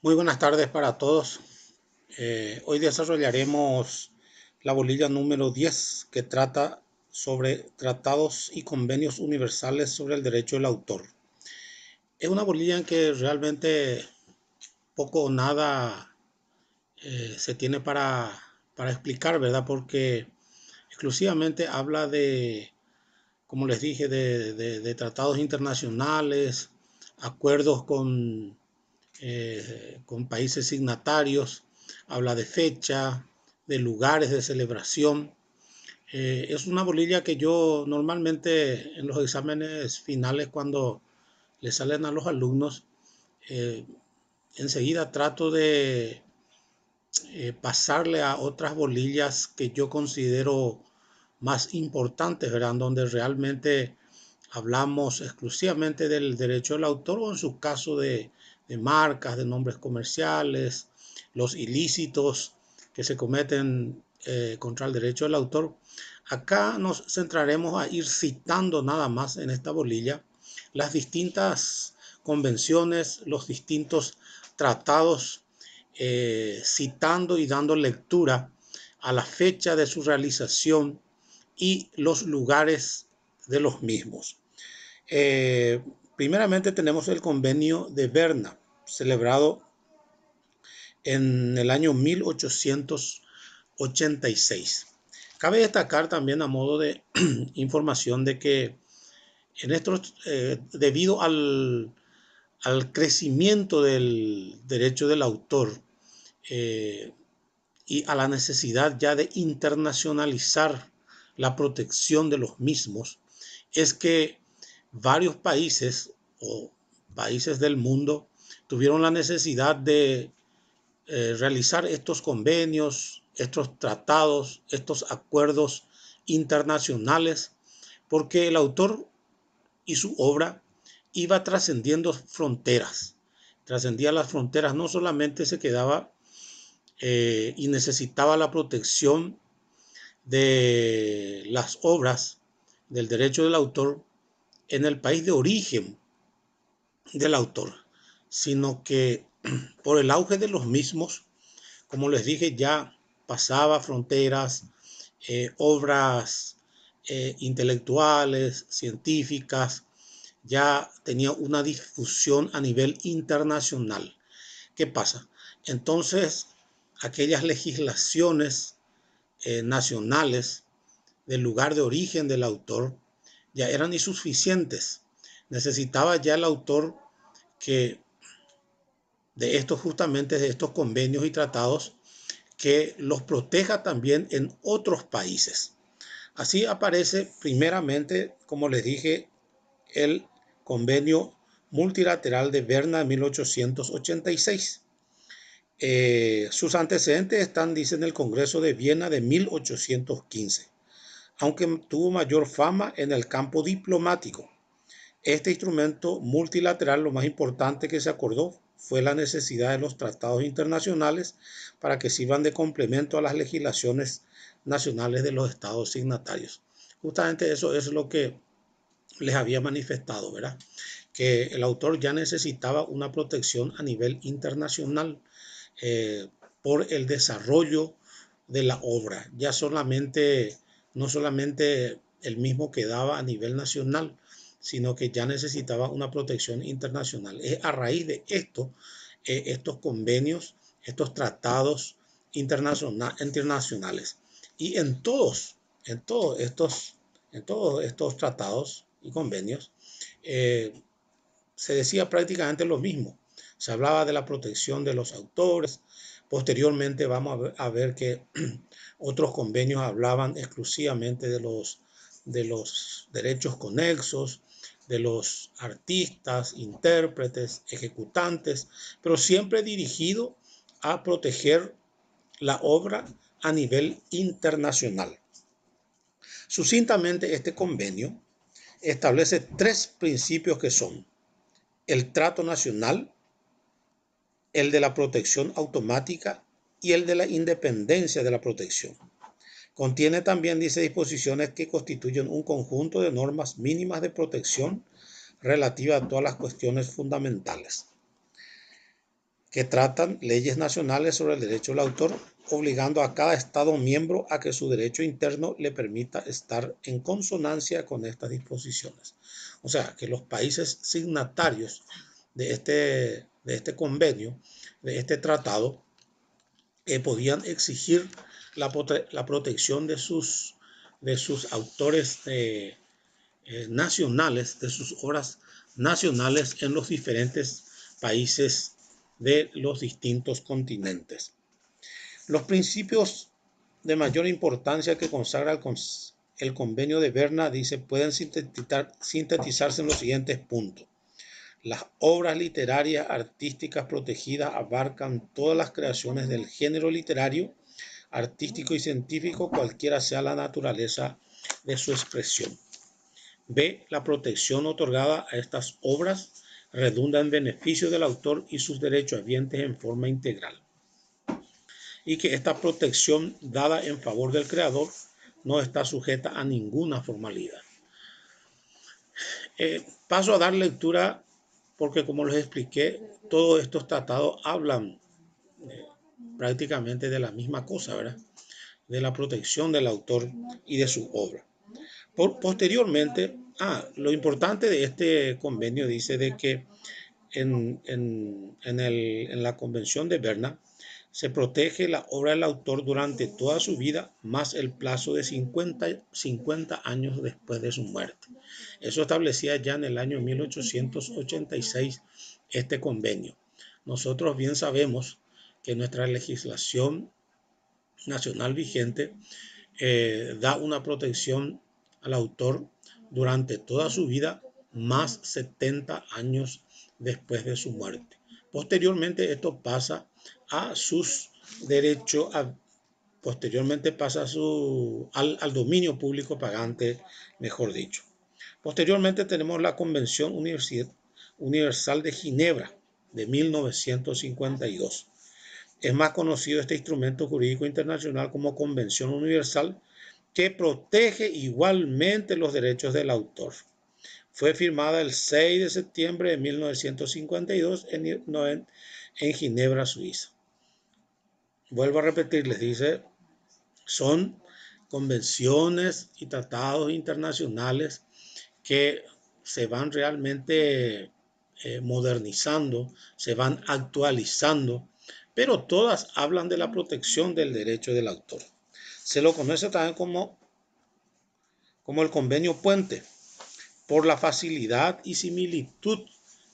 Muy buenas tardes para todos. Hoy desarrollaremos la bolilla número 10 que trata sobre tratados y convenios universales sobre el derecho del autor. Es una bolilla en que realmente poco o nada se tiene para explicar, ¿verdad? Porque exclusivamente habla de, como les dije, de tratados internacionales, acuerdos con países signatarios, habla de fecha, de lugares de celebración. Es una bolilla que yo normalmente en los exámenes finales, cuando le salen a los alumnos, eh, enseguida trato de pasarle a otras bolillas que yo considero más importantes, ¿verdad? Donde realmente hablamos exclusivamente del derecho del autor o en su caso de marcas, de nombres comerciales, los ilícitos que se cometen contra el derecho del autor. Acá nos centraremos a ir citando nada más en esta bolilla las distintas convenciones, los distintos tratados, citando y dando lectura a la fecha de su realización y los lugares de los mismos. Eh, Primeramente tenemos el convenio de Berna, celebrado en el año 1886. Cabe destacar también a modo de información de que en estos, debido al crecimiento del derecho del autor eh, y a la necesidad ya de internacionalizar la protección de los mismos, es que varios países o países del mundo tuvieron la necesidad de realizar estos convenios, estos tratados, estos acuerdos internacionales, porque el autor y su obra iba trascendiendo fronteras. Trascendía las fronteras, no solamente se quedaba y necesitaba la protección de las obras del derecho del autor en el país de origen del autor, sino que por el auge de los mismos, como les dije, ya pasaba fronteras, obras intelectuales, científicas, ya tenía una difusión a nivel internacional. ¿Qué pasa? Entonces, aquellas legislaciones nacionales del lugar de origen del autor ya eran insuficientes. Necesitaba ya el autor que de estos justamente de estos convenios y tratados que los proteja también en otros países. Así aparece primeramente, como les dije, el convenio multilateral de Berna de 1886. Sus antecedentes están, dicen, en el Congreso de Viena de 1815, aunque tuvo mayor fama en el campo diplomático. Este instrumento multilateral, lo más importante que se acordó fue la necesidad de los tratados internacionales para que sirvan de complemento a las legislaciones nacionales de los estados signatarios. Justamente eso es lo que les había manifestado, ¿verdad? Que el autor ya necesitaba una protección a nivel internacional eh, por el desarrollo de la obra. Ya solamente, no solamente el mismo quedaba a nivel nacional, sino que ya necesitaba una protección internacional. Es a raíz de esto, estos convenios, estos tratados internacionales. Y en todos estos tratados y convenios, eh, se decía prácticamente lo mismo. Se hablaba de la protección de los autores. Posteriormente vamos a ver que otros convenios hablaban exclusivamente de los derechos conexos, de los artistas, intérpretes, ejecutantes, pero siempre dirigido a proteger la obra a nivel internacional. Sucintamente, este convenio establece tres principios que son el trato nacional, el de la protección automática y el de la independencia de la protección. Contiene también, dice, disposiciones que constituyen un conjunto de normas mínimas de protección relativa a todas las cuestiones fundamentales. que tratan leyes nacionales sobre el derecho del autor, obligando a cada Estado miembro a que su derecho interno le permita estar en consonancia con estas disposiciones. O sea, que los países signatarios de este convenio, de este tratado, podían exigir la protección de sus autores nacionales, de sus obras nacionales en los diferentes países de los distintos continentes. Los principios de mayor importancia que consagra el Convenio de Berna, dice, pueden sintetizarse en los siguientes puntos. Las obras literarias artísticas protegidas abarcan todas las creaciones del género literario, artístico y científico, cualquiera sea la naturaleza de su expresión. B. La protección otorgada a estas obras redunda en beneficio del autor y sus derechohabientes en forma integral, y que esta protección dada en favor del creador no está sujeta a ninguna formalidad. Paso a dar lectura porque, como les expliqué, todos estos tratados hablan prácticamente de la misma cosa, ¿verdad? De la protección del autor y de su obra. Posteriormente, lo importante de este convenio dice de que en la Convención de Berna se protege la obra del autor durante toda su vida, más el plazo de 50 años después de su muerte. Eso establecía ya en el año 1886 este convenio. Nosotros bien sabemos que nuestra legislación nacional vigente da una protección al autor durante toda su vida, más 70 años después de su muerte. Posteriormente esto pasa a sus derechos, posteriormente pasa al dominio público pagante, mejor dicho. Posteriormente tenemos la Convención Universal de Ginebra de 1952. Es más conocido este instrumento jurídico internacional como Convención Universal, que protege igualmente los derechos del autor. Fue firmada el 6 de septiembre de 1952 en Ginebra, Suiza. Vuelvo a repetirles, dice, son convenciones y tratados internacionales que se van realmente modernizando, se van actualizando, pero todas hablan de la protección del derecho del autor. Se lo conoce también como el convenio puente, por la facilidad y similitud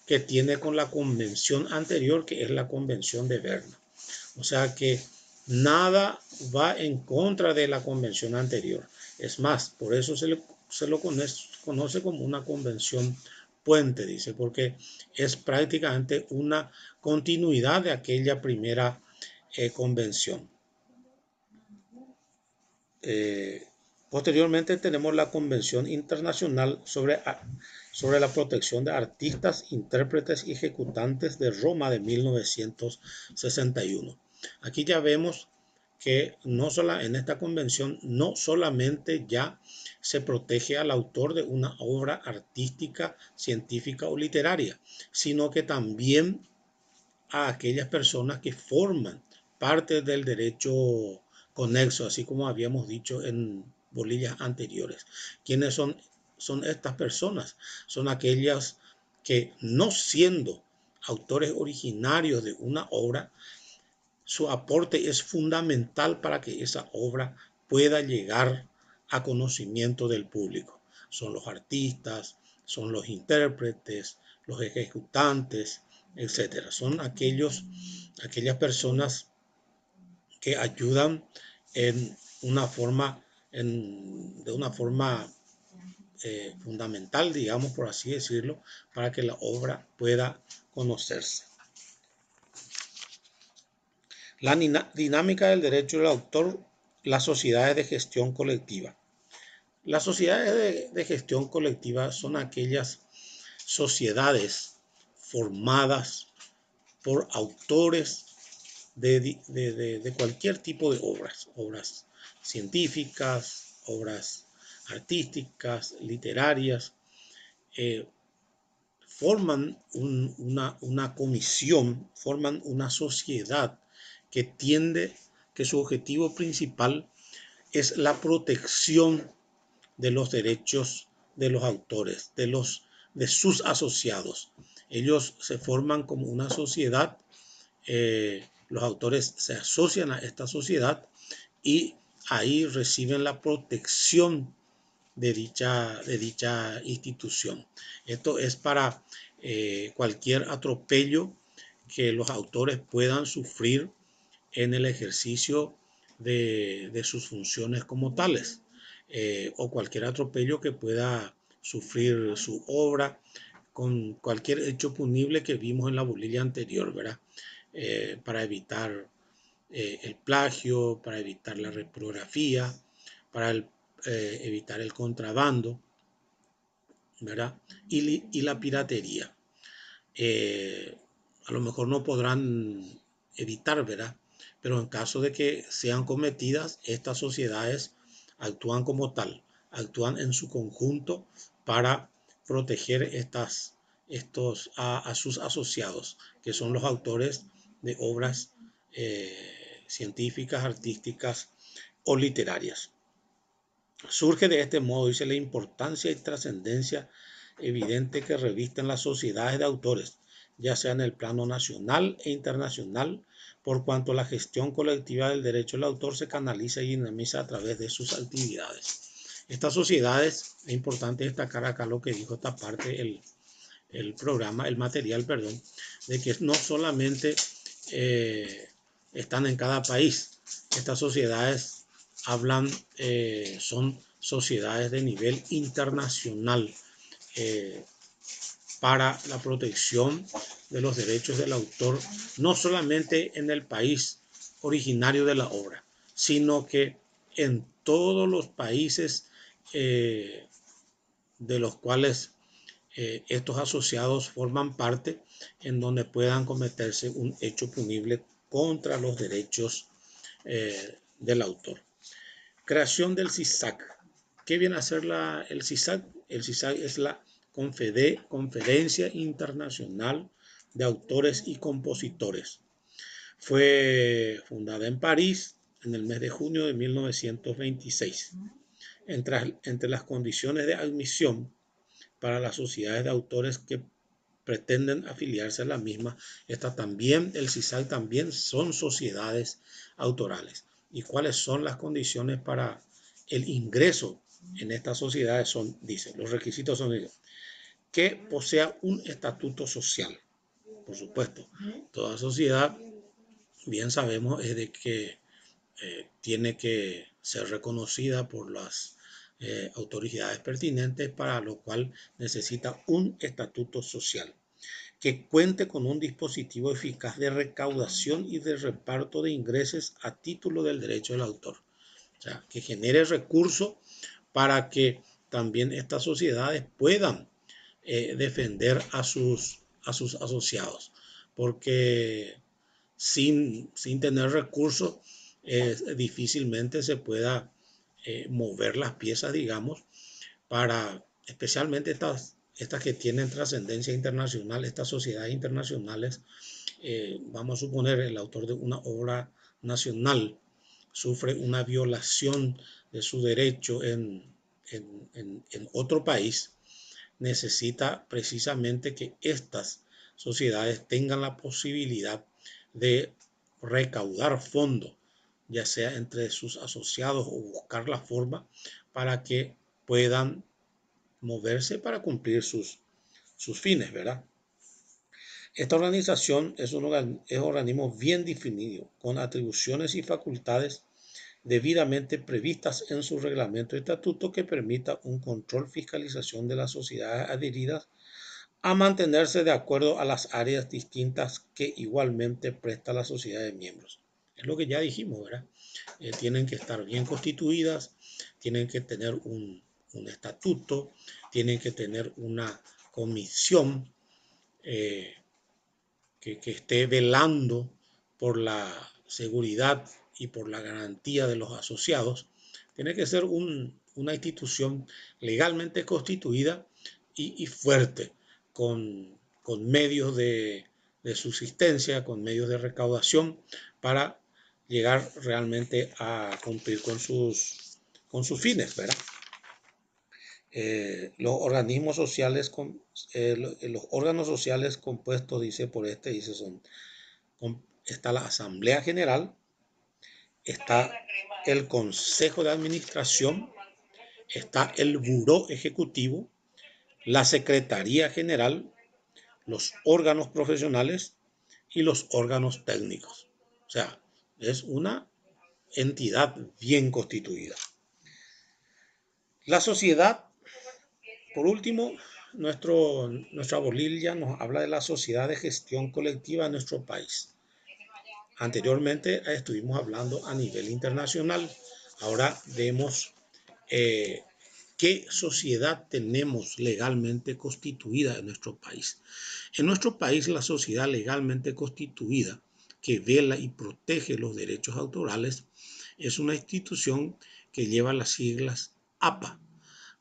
que tiene con la convención anterior, que es la Convención de Berna. O sea que nada va en contra de la convención anterior. Es más, por eso se lo conoce como una convención puente, dice, porque es prácticamente una continuidad de aquella primera convención. Posteriormente tenemos la Convención Internacional sobre la protección de artistas, intérpretes y ejecutantes de Roma de 1961. Aquí ya vemos que en esta convención no solamente ya se protege al autor de una obra artística, científica o literaria, sino que también a aquellas personas que forman parte del derecho conexo, así como habíamos dicho en bolillas anteriores. ¿Quiénes son estas personas? Son aquellas que, no siendo autores originarios de una obra, su aporte es fundamental para que esa obra pueda llegar a conocimiento del público. Son los artistas, son los intérpretes, los ejecutantes, etcétera. Son aquellas personas que ayudan en una forma, de una forma fundamental, digamos, por así decirlo, para que la obra pueda conocerse. La dinámica del derecho del autor, las sociedades de gestión colectiva. Las sociedades de gestión colectiva son aquellas sociedades formadas por autores de cualquier tipo de obras científicas, obras artísticas, literarias, forman una comisión, forman una sociedad que que su objetivo principal es la protección de los derechos de los autores, de sus asociados. Ellos se forman como una sociedad, los autores se asocian a esta sociedad y ahí reciben la protección de dicha institución. Esto es para cualquier atropello que los autores puedan sufrir en el ejercicio de sus funciones como tales, o cualquier atropello que pueda sufrir su obra con cualquier hecho punible que vimos en la bolilla anterior, ¿verdad? Para evitar el plagio, para evitar la reprografía, para evitar el contrabando, ¿verdad? Y la piratería. A lo mejor no podrán evitar, ¿verdad? Pero en caso de que sean cometidas, estas sociedades actúan como tal, actúan en su conjunto para proteger a sus asociados, que son los autores de obras científicas, artísticas o literarias. Surge de este modo, dice, la importancia y trascendencia evidente que revisten las sociedades de autores, ya sea en el plano nacional e internacional, por cuanto la gestión colectiva del derecho del autor se canaliza y dinamiza a través de sus actividades. Estas sociedades, es importante destacar acá lo que dijo esta parte, el programa, el material, perdón, de que no solamente están en cada país, estas sociedades son sociedades de nivel internacional para la protección de los derechos del autor, no solamente en el país originario de la obra, sino que en todos los países de los cuales estos asociados forman parte, en donde puedan cometerse un hecho punible contra los derechos del autor. Creación del CISAC. ¿Qué viene a ser el CISAC? El CISAC es la Conferencia Internacional de Autores y Compositores. Fue fundada en París en el mes de junio de 1926. Entre las condiciones de admisión para las sociedades de autores que pretenden afiliarse a la misma, el CISAC también son sociedades autorales. ¿Y cuáles son las condiciones para el ingreso en estas sociedades? Los requisitos son que posea un estatuto social. Por supuesto, toda sociedad, bien sabemos, es de que tiene que ser reconocida por las autoridades pertinentes, para lo cual necesita un estatuto social que cuente con un dispositivo eficaz de recaudación y de reparto de ingresos a título del derecho del autor. O sea, que genere recursos para que también estas sociedades puedan defender a sus asociados, porque sin tener recursos difícilmente se pueda mover las piezas, digamos, para especialmente estas que tienen trascendencia internacional, estas sociedades internacionales. Vamos a suponer el autor de una obra nacional sufre una violación de su derecho en otro país, necesita precisamente que estas sociedades tengan la posibilidad de recaudar fondos, ya sea entre sus asociados, o buscar la forma para que puedan moverse para cumplir sus fines, ¿verdad? Esta organización es un organismo bien definido, con atribuciones y facultades debidamente previstas en su reglamento y estatuto, que permita un control, fiscalización de las sociedades adheridas a mantenerse de acuerdo a las áreas distintas que igualmente presta la sociedad de miembros. Es lo que ya dijimos, ¿verdad? Tienen que estar bien constituidas, tienen que tener un estatuto, tienen que tener una comisión que esté velando por la seguridad y por la garantía de los asociados. Tiene que ser una institución legalmente constituida y fuerte, con medios de subsistencia, con medios de recaudación para llegar realmente a cumplir con sus fines, ¿verdad? Los organismos sociales, los órganos sociales compuestos, dice por dice está la Asamblea General, está el Consejo de Administración, está el Buró Ejecutivo, la Secretaría General, los órganos profesionales y los órganos técnicos. O sea, es una entidad bien constituida. La sociedad, por último, nuestra bolilla nos habla de la sociedad de gestión colectiva de nuestro país. Anteriormente estuvimos hablando a nivel internacional. Ahora vemos qué sociedad tenemos legalmente constituida en nuestro país. En nuestro país, la sociedad legalmente constituida que vela y protege los derechos autorales es una institución que lleva las siglas APA,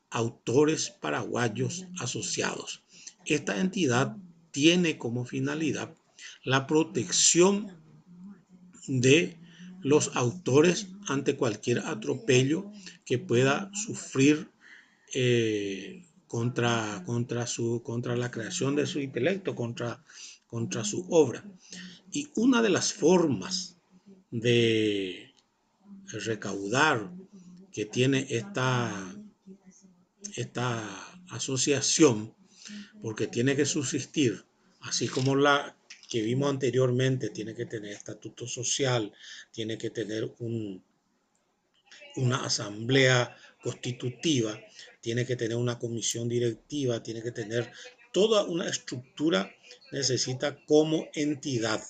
Autores Paraguayos Asociados. Esta entidad tiene como finalidad la protección de los autores ante cualquier atropello que pueda sufrir contra la creación de su intelecto, contra su obra. Y una de las formas de recaudar que tiene esta asociación, porque tiene que subsistir, así como la que vimos anteriormente, tiene que tener estatuto social, tiene que tener una asamblea constitutiva, tiene que tener una comisión directiva, tiene que tener toda una estructura, necesita como entidad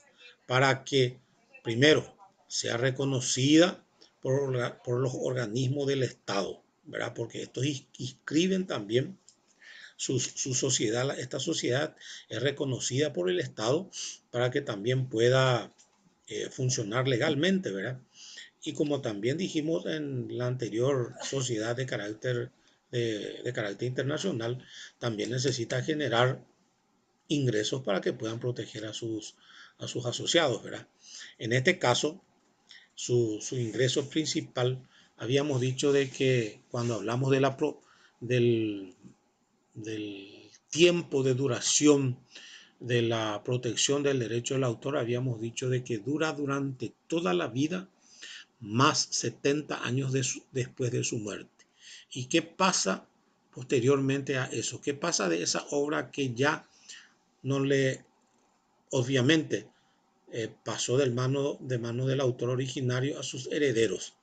para que, primero, sea reconocida por los organismos del Estado, ¿verdad? Porque estos inscriben también su sociedad. Esta sociedad es reconocida por el Estado para que también pueda funcionar legalmente, ¿verdad? Y como también dijimos en la anterior sociedad de carácter internacional, también necesita generar ingresos para que puedan proteger a sus asociados, ¿verdad? En este caso, su ingreso principal, habíamos dicho de que cuando hablamos del, del tiempo de duración de la protección del derecho del autor, habíamos dicho de que dura durante toda la vida más 70 años después de su muerte. ¿Y qué pasa posteriormente a eso? ¿Qué pasa de esa obra que ya no le, obviamente, pasó de mano del autor originario a sus herederos?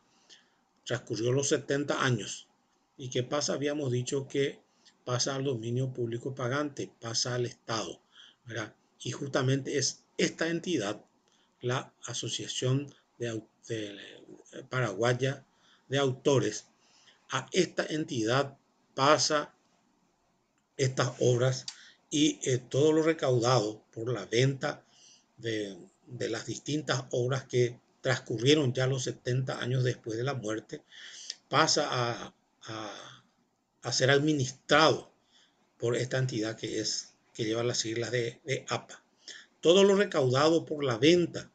Transcurrió los 70 años. ¿Y qué pasa? Habíamos dicho que pasa al dominio público pagante, pasa al Estado, ¿verdad? Y justamente es esta entidad, la Asociación Paraguaya de Autores, a esta entidad pasa estas obras y todo lo recaudado por la venta de las distintas obras que transcurrieron ya los 70 años después de la muerte, pasa a ser administrado por esta entidad que lleva las siglas de APA. Todo lo recaudado por la venta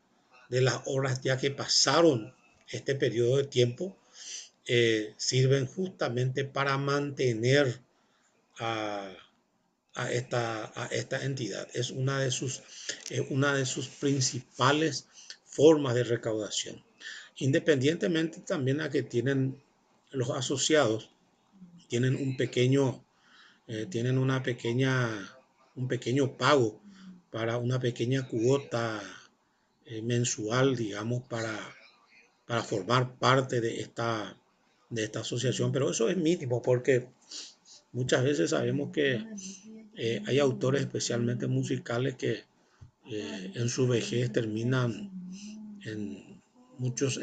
de las obras ya que pasaron este periodo de tiempo sirven justamente para mantener a, a esta entidad. Es una de sus principales formas de recaudación. Independientemente también a que tienen los asociados, tienen tienen un pequeño pago para una pequeña cuota mensual, digamos, para formar parte de esta asociación, pero eso es mínimo porque muchas veces sabemos que hay autores especialmente musicales que en su vejez terminan en muchos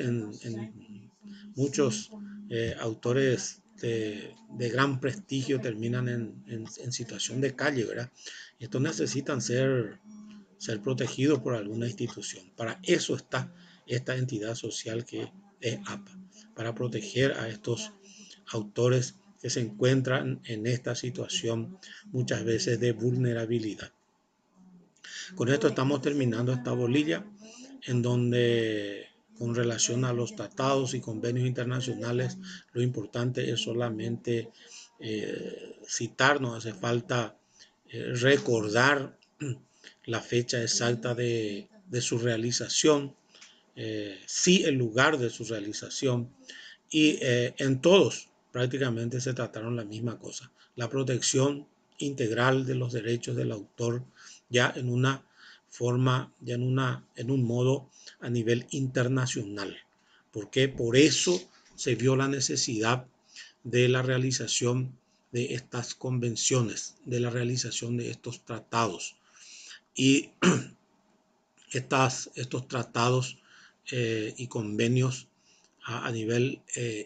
autores de gran prestigio terminan en situación de calle, ¿verdad? Y estos necesitan ser protegidos por alguna institución. Para eso está esta entidad social que es APA, para proteger a estos autores que se encuentran en esta situación muchas veces de vulnerabilidad. Con esto estamos terminando esta bolilla en donde con relación a los tratados y convenios internacionales lo importante es solamente citar, no hace falta recordar la fecha exacta de su realización, sí el lugar de su realización y en todos prácticamente se trataron la misma cosa, la protección integral de los derechos del autor ya en una forma, ya en un modo a nivel internacional, porque por eso se vio la necesidad de la realización de estas convenciones, de la realización de estos tratados y estos tratados y convenios a nivel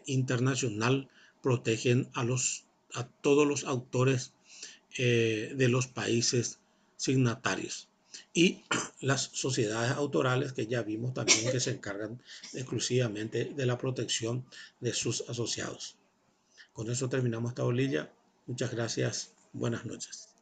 internacional protegen a todos los autores de los países signatarios y las sociedades autorales que ya vimos también que se encargan exclusivamente de la protección de sus asociados. Con eso terminamos esta bolilla. Muchas gracias. Buenas noches.